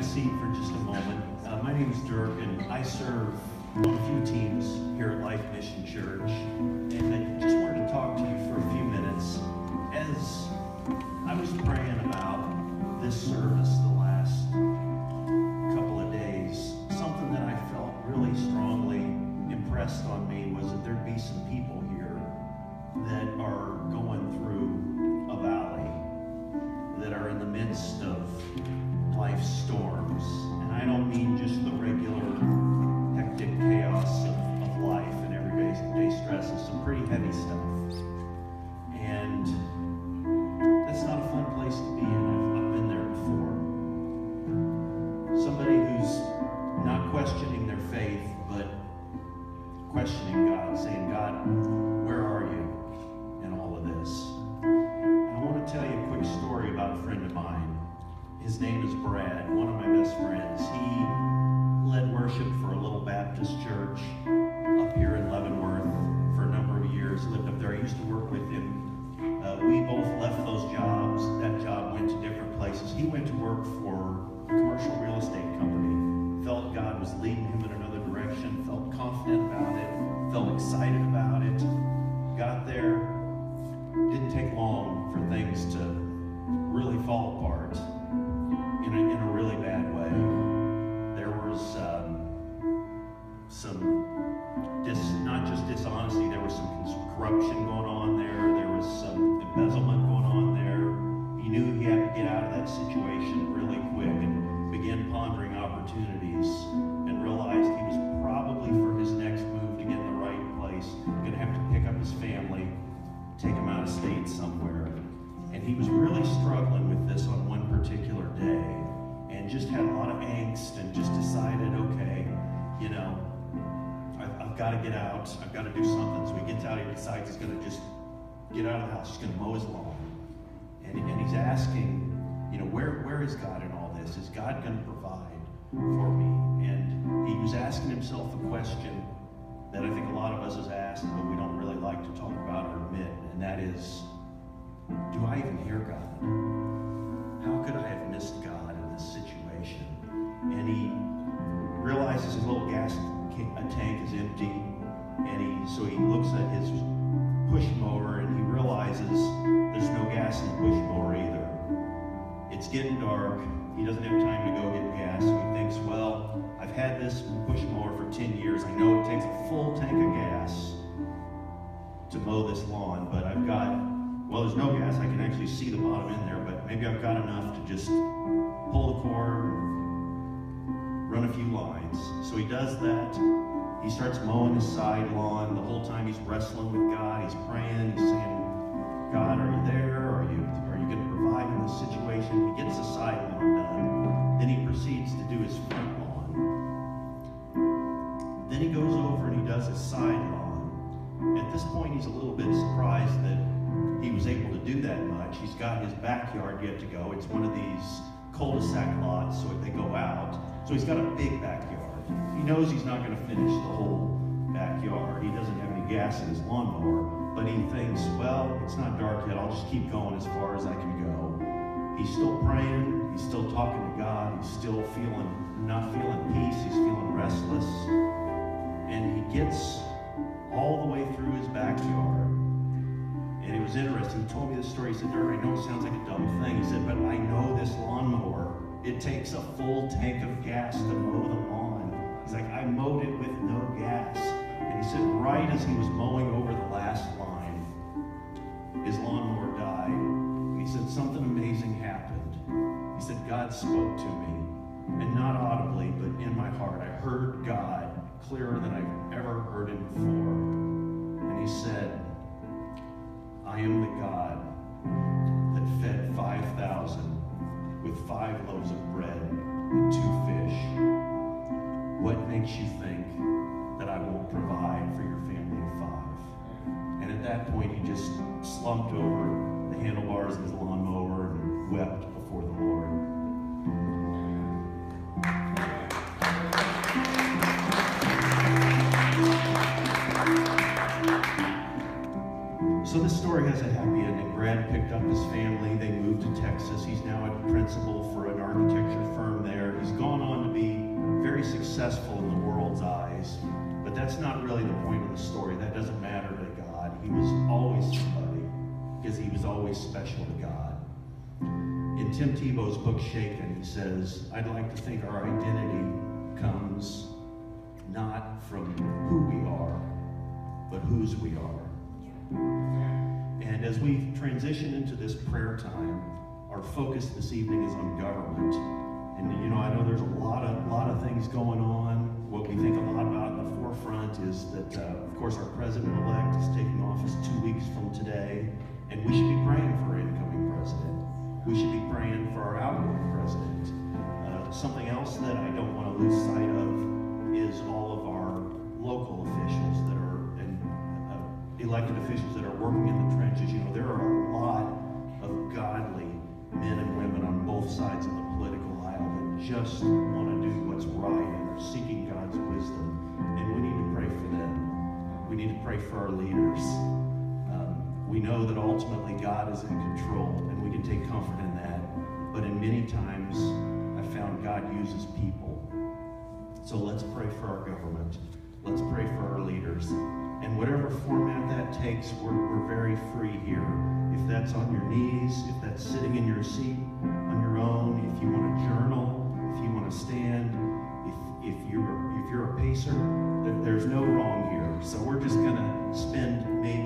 a seat for just a moment. My name is Dirk, and I serve on a few teams here at Life Mission Church. And I just wanted to talk to you for a few minutes. As I was praying about this service the last couple of days, something that I felt really strongly impressed on me was that there'd be some people here that are going through a valley, that are in the midst of life's storms. And I don't mean just the regular hectic chaos of life and everyday stress. It's some pretty heavy stuff. And that's not a fun place to be in. I've been there before. Somebody who's not questioning their faith, but questioning God, saying, God, where are you in all of this? And I want to tell you a quick story about a friend of mine. His name is Brad, one of my best friends. He led worship for a little Baptist church up here in Leavenworth for a number of years. Lived up there. I used to work with him. We both left those jobs. That job went to different places. He went to work for a commercial real estate company. Felt God was leading him in another direction. Felt confident about it. Felt excited about it. Got there. Didn't take long for things to really fall apart in a really bad way. There was some not just dishonesty, there was some corruption going on there. There was some embezzlement going on there. He knew he had to get out of that situation really quick and began pondering opportunities and realized he was probably, for his next move to get in the right place, going to have to pick up his family, take him out of state somewhere. And he was really struggling with this on one particular day and just had a lot of angst and just decided, okay, you know, I've got to get out. I've got to do something. So he gets out. He decides he's going to just get out of the house. He's going to mow his lawn. And he's asking, you know, where is God in all this? Is God going to provide for me? And he was asking himself a question that I think a lot of us has asked, but we don't really like to talk about or admit, and that is, do I even hear God? How could I have missed God in this situation? And he realizes his little gas tank is empty, and so he looks at his push mower and he realizes there's no gas in the push mower either. It's getting dark. He doesn't have time to go get gas, so he thinks, well, I've had this push mower for 10 years. I know it takes a full tank of gas to mow this lawn, but I've got, well, there's no gas. I can actually see the bottom in there, but maybe I've got enough to just pull the cord, run a few lines. So he does that. He starts mowing his side lawn. The whole time he's wrestling with God. He's praying. He's saying, God, are you there? Are you going to provide in this situation? He gets the side lawn done. Then he proceeds to do his front lawn. Then he goes over and he does his side lawn. At this point, he's a little bit surprised that he was able to do that much. He's got his backyard yet to go. It's one of these cul-de-sac lots, so they go out. So he's got a big backyard. He knows he's not going to finish the whole backyard. He doesn't have any gas in his lawnmower, but he thinks, well, it's not dark yet. I'll just keep going as far as I can go. He's still praying. He's still talking to God. He's still not feeling peace. He's feeling restless. And he gets all the way through his backyard. And it was interesting. He told me this story. He said, Dirk, I know it sounds like a dumb thing. He said, but I know this lawnmower, it takes a full tank of gas to mow the lawn. He's like, I mowed it with no gas. And he said, right as he was mowing over the last line, his lawnmower died. And he said, something amazing happened. He said, God spoke to me. And not audibly, but in my heart. I heard God clearer than I've ever heard him before. And he said, I am the God that fed 5,000 with 5 loaves of bread and 2 fish. What makes you think that I won't provide for your family of 5? And at that point, he just slumped over the handlebars of his lawnmower and wept before the Lord. So this story has a happy ending. Brad picked up his family. They moved to Texas. He's now a principal for an architecture firm there. He's successful in the world's eyes, but that's not really the point of the story. That doesn't matter to God. He was always somebody because he was always special to God. In Tim Tebow's book, Shaken, he says, I'd like to think our identity comes not from who we are, but whose we are. And as we transition into this prayer time, our focus this evening is on government. And you know, I know there's a lot of things going on. What we think a lot about in the forefront is that, of course, our president-elect is taking office 2 weeks from today, and we should be praying for our incoming president. We should be praying for our outgoing president. Something else that I don't want to lose sight of is all of our local officials that are, and elected officials that are working in the trenches. You know, there are a lot of godly men and women on both sides of the political aisle that just want to do what's right and are seeking God's wisdom. And we need to pray for them. We need to pray for our leaders. We know that ultimately God is in control, and we can take comfort in that. But in many times, I found God uses people. So let's pray for our government. Let's pray for our leaders. And whatever format that takes, we're very free here. If that's on your knees, if that's sitting in your seat on your own, if you want to journal, if you want to stand, if you're a pacer, there's no wrong here. So we're just going to spend maybe